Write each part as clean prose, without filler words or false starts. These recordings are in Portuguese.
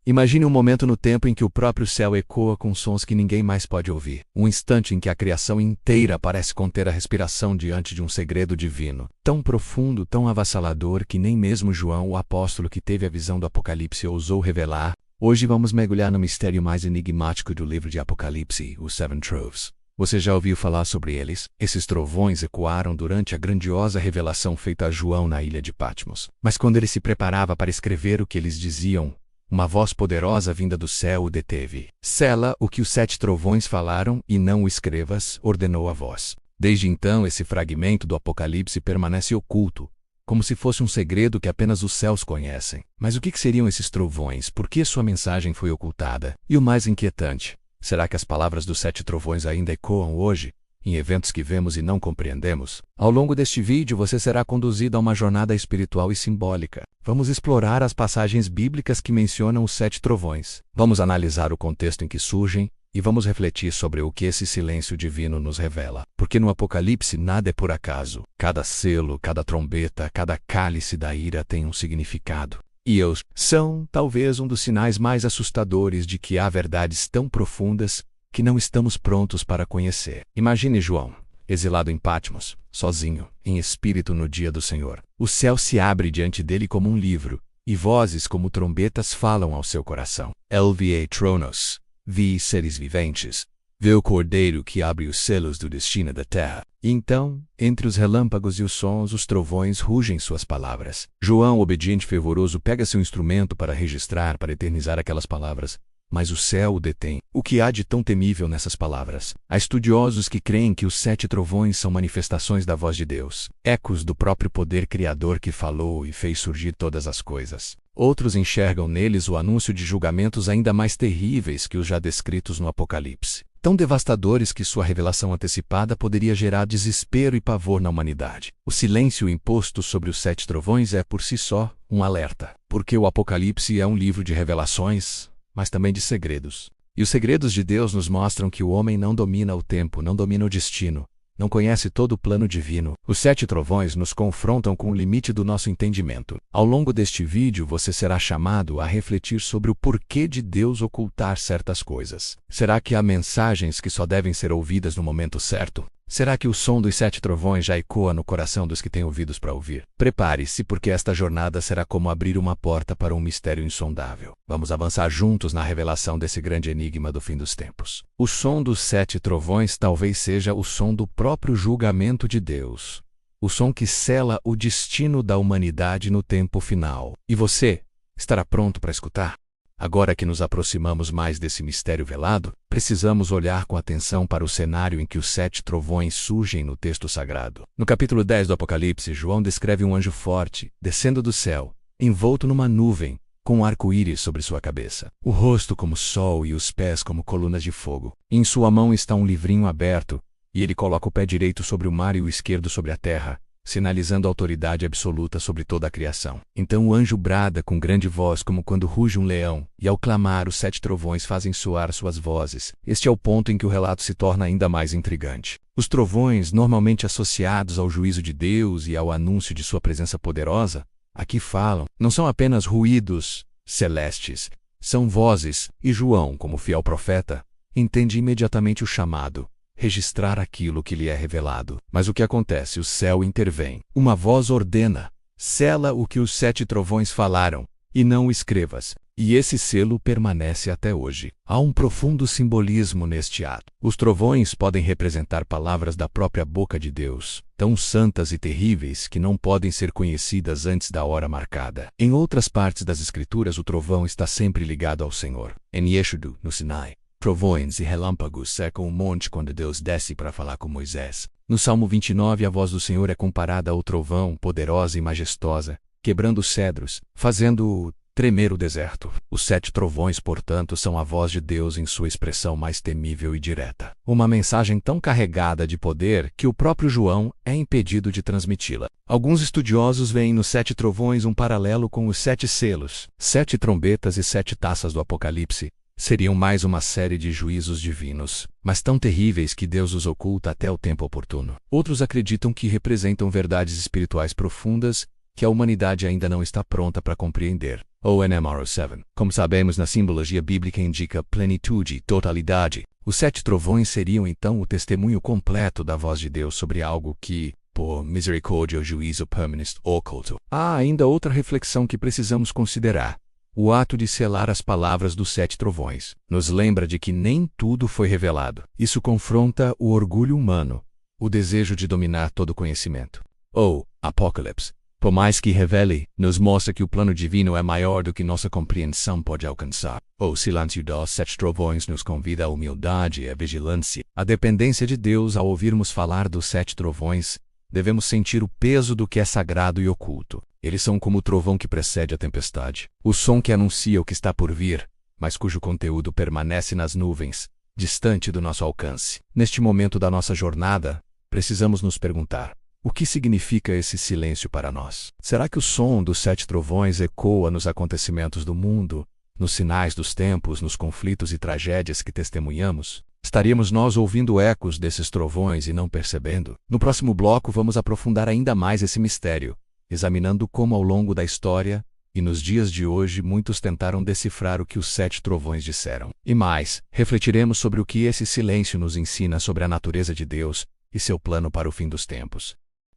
Imagine um momento no tempo em que o próprio céu ecoa com sons que ninguém mais pode ouvir. Um instante em que a criação inteira parece conter a respiração diante de um segredo divino, tão profundo, tão avassalador que nem mesmo João, o apóstolo que teve a visão do Apocalipse, ousou revelar. Hoje vamos mergulhar no mistério mais enigmático do livro de Apocalipse, os Seven Troves. Você já ouviu falar sobre eles? Esses trovões ecoaram durante a grandiosa revelação feita a João na ilha de Patmos. Mas quando ele se preparava para escrever o que eles diziam, uma voz poderosa vinda do céu o deteve. Sela o que os 7 trovões falaram e não o escrevas, ordenou a voz. Desde então esse fragmento do Apocalipse permanece oculto, como se fosse um segredo que apenas os céus conhecem. Mas o que seriam esses trovões? Por que sua mensagem foi ocultada? E o mais inquietante, será que as palavras dos 7 trovões ainda ecoam hoje, em eventos que vemos e não compreendemos? Ao longo deste vídeo você será conduzido a uma jornada espiritual e simbólica. Vamos explorar as passagens bíblicas que mencionam os 7 trovões. Vamos analisar o contexto em que surgem e vamos refletir sobre o que esse silêncio divino nos revela. Porque no Apocalipse nada é por acaso. Cada selo, cada trombeta, cada cálice da ira tem um significado. E eles são, talvez, um dos sinais mais assustadores de que há verdades tão profundas que não estamos prontos para conhecer. Imagine João, exilado em Patmos, sozinho, em espírito no dia do Senhor. O céu se abre diante dele como um livro, e vozes como trombetas falam ao seu coração. Elviei tronos, vi seres viventes, vê o cordeiro que abre os selos do destino da terra. E então, entre os relâmpagos e os sons, os trovões rugem suas palavras. João, obediente e fervoroso, pega seu instrumento para registrar, para eternizar aquelas palavras. Mas o céu o detém. O que há de tão temível nessas palavras? Há estudiosos que creem que os 7 trovões são manifestações da voz de Deus, ecos do próprio poder criador que falou e fez surgir todas as coisas. Outros enxergam neles o anúncio de julgamentos ainda mais terríveis que os já descritos no Apocalipse, tão devastadores que sua revelação antecipada poderia gerar desespero e pavor na humanidade. O silêncio imposto sobre os 7 trovões é por si só um alerta, porque o Apocalipse é um livro de revelações, mas também de segredos. E os segredos de Deus nos mostram que o homem não domina o tempo, não domina o destino, não conhece todo o plano divino. Os 7 trovões nos confrontam com o limite do nosso entendimento. Ao longo deste vídeo você será chamado a refletir sobre o porquê de Deus ocultar certas coisas. Será que há mensagens que só devem ser ouvidas no momento certo? Será que o som dos 7 trovões já ecoa no coração dos que têm ouvidos para ouvir? Prepare-se, porque esta jornada será como abrir uma porta para um mistério insondável. Vamos avançar juntos na revelação desse grande enigma do fim dos tempos. O som dos 7 trovões talvez seja o som do próprio julgamento de Deus. O som que sela o destino da humanidade no tempo final. E você estará pronto para escutar? Agora que nos aproximamos mais desse mistério velado, precisamos olhar com atenção para o cenário em que os 7 trovões surgem no texto sagrado. No capítulo 10 do Apocalipse, João descreve um anjo forte, descendo do céu, envolto numa nuvem, com um arco-íris sobre sua cabeça, o rosto como sol e os pés como colunas de fogo. Em sua mão está um livrinho aberto, e ele coloca o pé direito sobre o mar e o esquerdo sobre a terra, sinalizando a autoridade absoluta sobre toda a criação. Então o anjo brada com grande voz como quando ruge um leão, e ao clamar os 7 trovões fazem soar suas vozes. Este é o ponto em que o relato se torna ainda mais intrigante. Os trovões, normalmente associados ao juízo de Deus e ao anúncio de sua presença poderosa, aqui falam, não são apenas ruídos celestes, são vozes, e João, como fiel profeta, entende imediatamente o chamado, registrar aquilo que lhe é revelado. Mas o que acontece? O céu intervém. Uma voz ordena: sela o que os 7 trovões falaram, e não o escrevas. E esse selo permanece até hoje. Há um profundo simbolismo neste ato. Os trovões podem representar palavras da própria boca de Deus, tão santas e terríveis que não podem ser conhecidas antes da hora marcada. Em outras partes das Escrituras, o trovão está sempre ligado ao Senhor. Em Êxodo, no Sinai, trovões e relâmpagos secam o monte quando Deus desce para falar com Moisés. No Salmo 29, a voz do Senhor é comparada ao trovão, poderosa e majestosa, quebrando os cedros, fazendo tremer o deserto. Os 7 trovões, portanto, são a voz de Deus em sua expressão mais temível e direta. Uma mensagem tão carregada de poder que o próprio João é impedido de transmiti-la. Alguns estudiosos veem nos 7 trovões um paralelo com os 7 selos, 7 trombetas e 7 taças do Apocalipse. Seriam mais uma série de juízos divinos, mas tão terríveis que Deus os oculta até o tempo oportuno. Outros acreditam que representam verdades espirituais profundas que a humanidade ainda não está pronta para compreender. O NMR 7, como sabemos na simbologia bíblica, indica plenitude e totalidade. Os 7 trovões seriam então o testemunho completo da voz de Deus sobre algo que, por misericórdia ou juízo permanente oculto. Há ainda outra reflexão que precisamos considerar. O ato de selar as palavras dos 7 trovões nos lembra de que nem tudo foi revelado. Isso confronta o orgulho humano, o desejo de dominar todo o conhecimento. O Apocalipse, por mais que revele, nos mostra que o plano divino é maior do que nossa compreensão pode alcançar. O silêncio dos 7 trovões nos convida à humildade e à vigilância. A dependência de Deus. Ao ouvirmos falar dos 7 trovões, devemos sentir o peso do que é sagrado e oculto. Eles são como o trovão que precede a tempestade, o som que anuncia o que está por vir, mas cujo conteúdo permanece nas nuvens, distante do nosso alcance. Neste momento da nossa jornada, precisamos nos perguntar: o que significa esse silêncio para nós? Será que o som dos 7 trovões ecoa nos acontecimentos do mundo, nos sinais dos tempos, nos conflitos e tragédias que testemunhamos? Estaríamos nós ouvindo ecos desses trovões e não percebendo? No próximo bloco vamos aprofundar ainda mais esse mistério, examinando como ao longo da história e nos dias de hoje muitos tentaram decifrar o que os 7 trovões disseram. E mais, refletiremos sobre o que esse silêncio nos ensina sobre a natureza de Deus e seu plano para o fim dos tempos.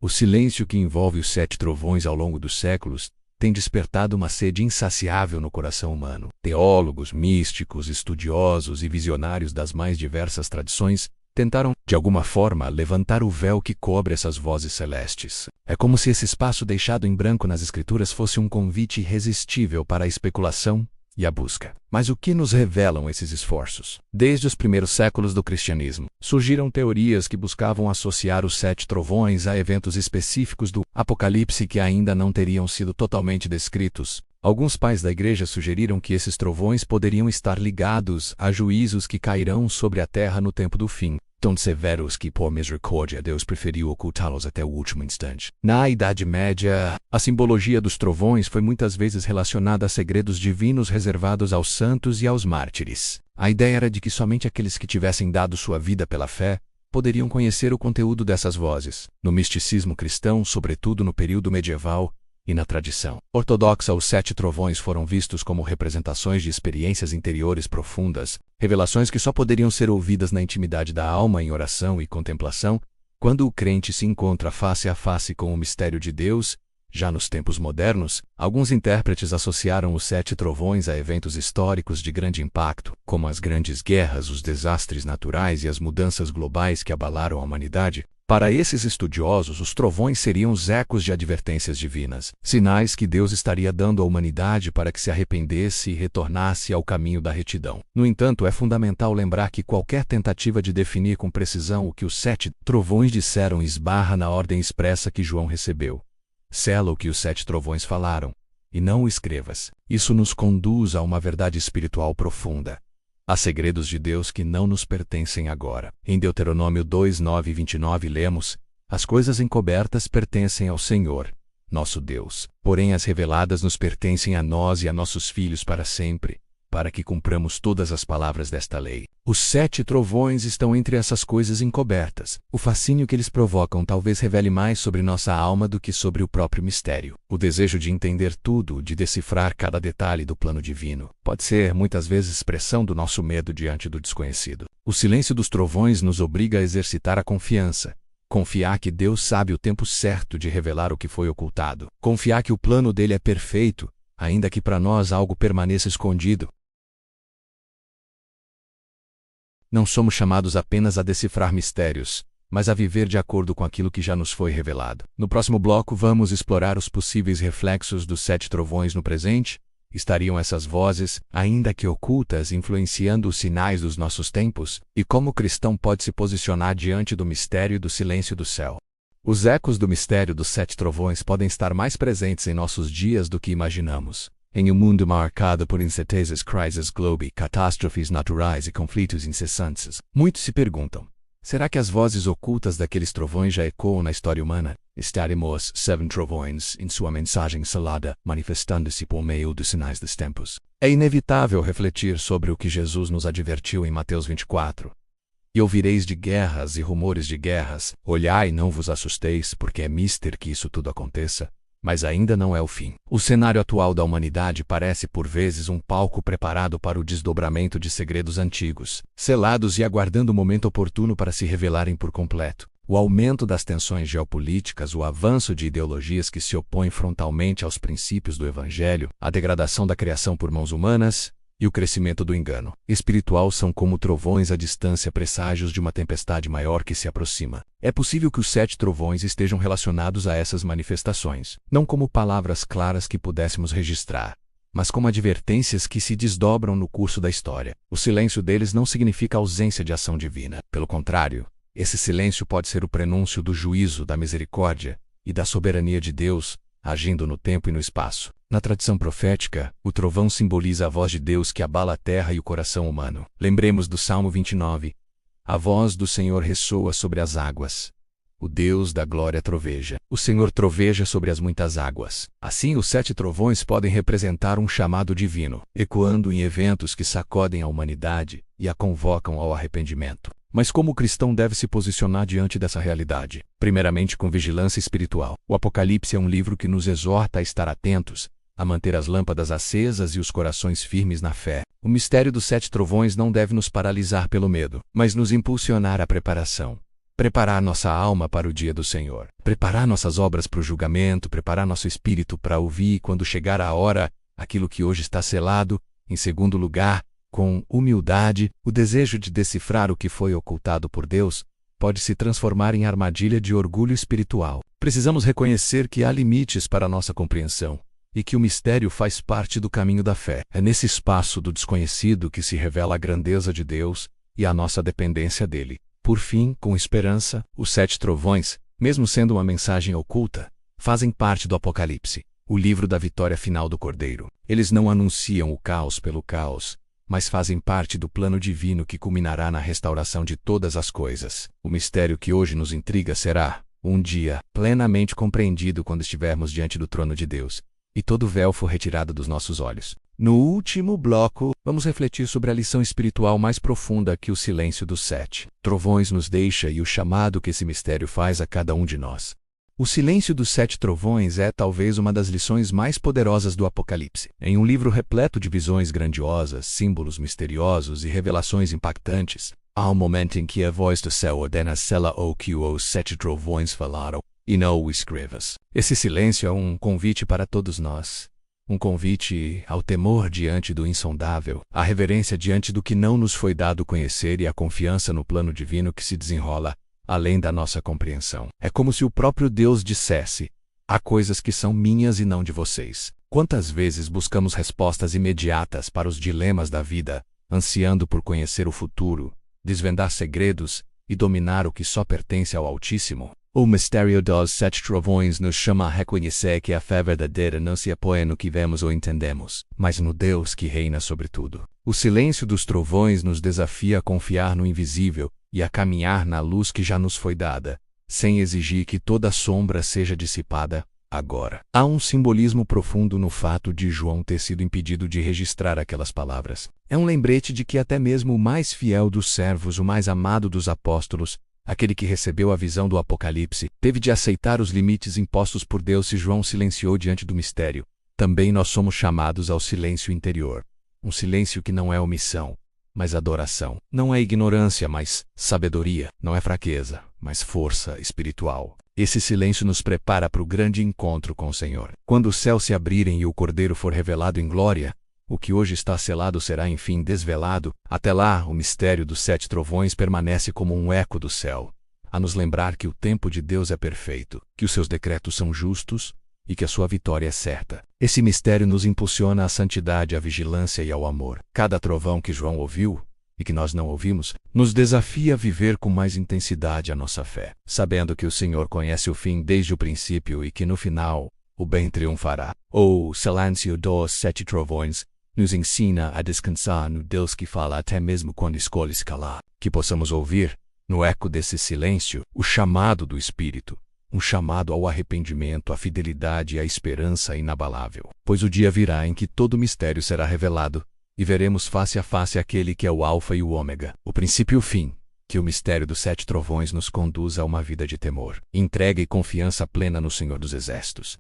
O silêncio que envolve os 7 trovões ao longo dos séculos tem despertado uma sede insaciável no coração humano. Teólogos, místicos, estudiosos e visionários das mais diversas tradições tentaram, de alguma forma, levantar o véu que cobre essas vozes celestes. É como se esse espaço deixado em branco nas Escrituras fosse um convite irresistível para a especulação e a busca. Mas o que nos revelam esses esforços? Desde os primeiros séculos do cristianismo, surgiram teorias que buscavam associar os 7 trovões a eventos específicos do Apocalipse que ainda não teriam sido totalmente descritos. Alguns pais da igreja sugeriram que esses trovões poderiam estar ligados a juízos que cairão sobre a terra no tempo do fim, tão severos que, por misericórdia, Deus preferiu ocultá-los até o último instante. Na Idade Média, a simbologia dos trovões foi muitas vezes relacionada a segredos divinos reservados aos santos e aos mártires. A ideia era de que somente aqueles que tivessem dado sua vida pela fé poderiam conhecer o conteúdo dessas vozes. No misticismo cristão, sobretudo no período medieval, e na tradição ortodoxa, os 7 trovões foram vistos como representações de experiências interiores profundas, revelações que só poderiam ser ouvidas na intimidade da alma em oração e contemplação, quando o crente se encontra face a face com o mistério de Deus. Já nos tempos modernos, alguns intérpretes associaram os 7 trovões a eventos históricos de grande impacto, como as grandes guerras, os desastres naturais e as mudanças globais que abalaram a humanidade. Para esses estudiosos, os trovões seriam os ecos de advertências divinas, sinais que Deus estaria dando à humanidade para que se arrependesse e retornasse ao caminho da retidão. No entanto, é fundamental lembrar que qualquer tentativa de definir com precisão o que os 7 trovões disseram esbarra na ordem expressa que João recebeu. Sela o que os 7 trovões falaram, e não o escrevas. Isso nos conduz a uma verdade espiritual profunda. Há segredos de Deus que não nos pertencem agora. Em Deuteronômio 2, 9 e 29 lemos: as coisas encobertas pertencem ao Senhor, nosso Deus. Porém as reveladas nos pertencem a nós e a nossos filhos para sempre, para que cumpramos todas as palavras desta lei. Os 7 trovões estão entre essas coisas encobertas. O fascínio que eles provocam talvez revele mais sobre nossa alma do que sobre o próprio mistério. O desejo de entender tudo, de decifrar cada detalhe do plano divino, pode ser muitas vezes expressão do nosso medo diante do desconhecido. O silêncio dos trovões nos obriga a exercitar a confiança. Confiar que Deus sabe o tempo certo de revelar o que foi ocultado. Confiar que o plano dele é perfeito, ainda que para nós algo permaneça escondido. Não somos chamados apenas a decifrar mistérios, mas a viver de acordo com aquilo que já nos foi revelado. No próximo bloco vamos explorar os possíveis reflexos dos 7 trovões no presente. Estariam essas vozes, ainda que ocultas, influenciando os sinais dos nossos tempos? E como o cristão pode se posicionar diante do mistério e do silêncio do céu? Os ecos do mistério dos 7 trovões podem estar mais presentes em nossos dias do que imaginamos. Em um mundo marcado por incertezas, crises globais, catástrofes naturais e conflitos incessantes, muitos se perguntam: será que as vozes ocultas daqueles trovões já ecoam na história humana? Estaremos 7 trovões em sua mensagem selada, manifestando-se por meio dos sinais dos tempos. É inevitável refletir sobre o que Jesus nos advertiu em Mateus 24. E ouvireis de guerras e rumores de guerras. Olhai e não vos assusteis, porque é mister que isso tudo aconteça, mas ainda não é o fim. O cenário atual da humanidade parece por vezes um palco preparado para o desdobramento de segredos antigos, selados e aguardando o momento oportuno para se revelarem por completo. O aumento das tensões geopolíticas, o avanço de ideologias que se opõem frontalmente aos princípios do Evangelho, a degradação da criação por mãos humanas e o crescimento do engano espiritual são como trovões à distância, presságios de uma tempestade maior que se aproxima. É possível que os 7 trovões estejam relacionados a essas manifestações, não como palavras claras que pudéssemos registrar, mas como advertências que se desdobram no curso da história. O silêncio deles não significa ausência de ação divina. Pelo contrário, esse silêncio pode ser o prenúncio do juízo, da misericórdia e da soberania de Deus, agindo no tempo e no espaço. Na tradição profética, o trovão simboliza a voz de Deus que abala a terra e o coração humano. Lembremos do Salmo 29. A voz do Senhor ressoa sobre as águas. O Deus da glória troveja. O Senhor troveja sobre as muitas águas. Assim, os 7 trovões podem representar um chamado divino, ecoando em eventos que sacodem a humanidade e a convocam ao arrependimento. Mas como o cristão deve se posicionar diante dessa realidade? Primeiramente, com vigilância espiritual. O Apocalipse é um livro que nos exorta a estar atentos, a manter as lâmpadas acesas e os corações firmes na fé. O mistério dos 7 trovões não deve nos paralisar pelo medo, mas nos impulsionar à preparação. Preparar nossa alma para o dia do Senhor. Preparar nossas obras para o julgamento, preparar nosso espírito para ouvir, quando chegar a hora, aquilo que hoje está selado. Em segundo lugar, com humildade, o desejo de decifrar o que foi ocultado por Deus pode se transformar em armadilha de orgulho espiritual. Precisamos reconhecer que há limites para a nossa compreensão e que o mistério faz parte do caminho da fé. É nesse espaço do desconhecido que se revela a grandeza de Deus e a nossa dependência dele. Por fim, com esperança, os 7 trovões, mesmo sendo uma mensagem oculta, fazem parte do Apocalipse, o livro da vitória final do Cordeiro. Eles não anunciam o caos pelo caos, mas fazem parte do plano divino que culminará na restauração de todas as coisas. O mistério que hoje nos intriga será, um dia, plenamente compreendido quando estivermos diante do trono de Deus, e todo o véu for retirado dos nossos olhos. No último bloco, vamos refletir sobre a lição espiritual mais profunda que o silêncio dos 7 trovões nos deixa e o chamado que esse mistério faz a cada um de nós. O silêncio dos 7 trovões é talvez uma das lições mais poderosas do Apocalipse. Em um livro repleto de visões grandiosas, símbolos misteriosos e revelações impactantes, há um momento em que a voz do céu ordena sela o que os 7 trovões falaram, e não o escrevas. Esse silêncio é um convite para todos nós. Um convite ao temor diante do insondável, à reverência diante do que não nos foi dado conhecer e à confiança no plano divino que se desenrola além da nossa compreensão. É como se o próprio Deus dissesse: há coisas que são minhas e não de vocês. Quantas vezes buscamos respostas imediatas para os dilemas da vida, ansiando por conhecer o futuro, desvendar segredos e dominar o que só pertence ao Altíssimo? O mistério dos 7 trovões nos chama a reconhecer que a fé verdadeira não se apoia no que vemos ou entendemos, mas no Deus que reina sobre tudo. O silêncio dos trovões nos desafia a confiar no invisível e a caminhar na luz que já nos foi dada, sem exigir que toda sombra seja dissipada agora. Há um simbolismo profundo no fato de João ter sido impedido de registrar aquelas palavras. É um lembrete de que até mesmo o mais fiel dos servos, o mais amado dos apóstolos, aquele que recebeu a visão do Apocalipse, teve de aceitar os limites impostos por Deus se João silenciou diante do mistério. Também nós somos chamados ao silêncio interior. Um silêncio que não é omissão, mas adoração. Não é ignorância, mas sabedoria. Não é fraqueza, mas força espiritual. Esse silêncio nos prepara para o grande encontro com o Senhor. Quando os céus se abrirem e o Cordeiro for revelado em glória, o que hoje está selado será enfim desvelado. Até lá, o mistério dos 7 trovões permanece como um eco do céu, a nos lembrar que o tempo de Deus é perfeito, que os seus decretos são justos e que a sua vitória é certa. Esse mistério nos impulsiona à santidade, à vigilância e ao amor. Cada trovão que João ouviu, e que nós não ouvimos, nos desafia a viver com mais intensidade a nossa fé, sabendo que o Senhor conhece o fim desde o princípio e que no final, o bem triunfará. O silêncio dos 7 trovões nos ensina a descansar no Deus que fala até mesmo quando escolhe se calar. Que possamos ouvir, no eco desse silêncio, o chamado do Espírito, um chamado ao arrependimento, à fidelidade e à esperança inabalável. Pois o dia virá em que todo o mistério será revelado, e veremos face a face aquele que é o Alfa e o Ômega, o princípio e o fim. Que o mistério dos 7 trovões nos conduza a uma vida de temor, entrega e confiança plena no Senhor dos Exércitos.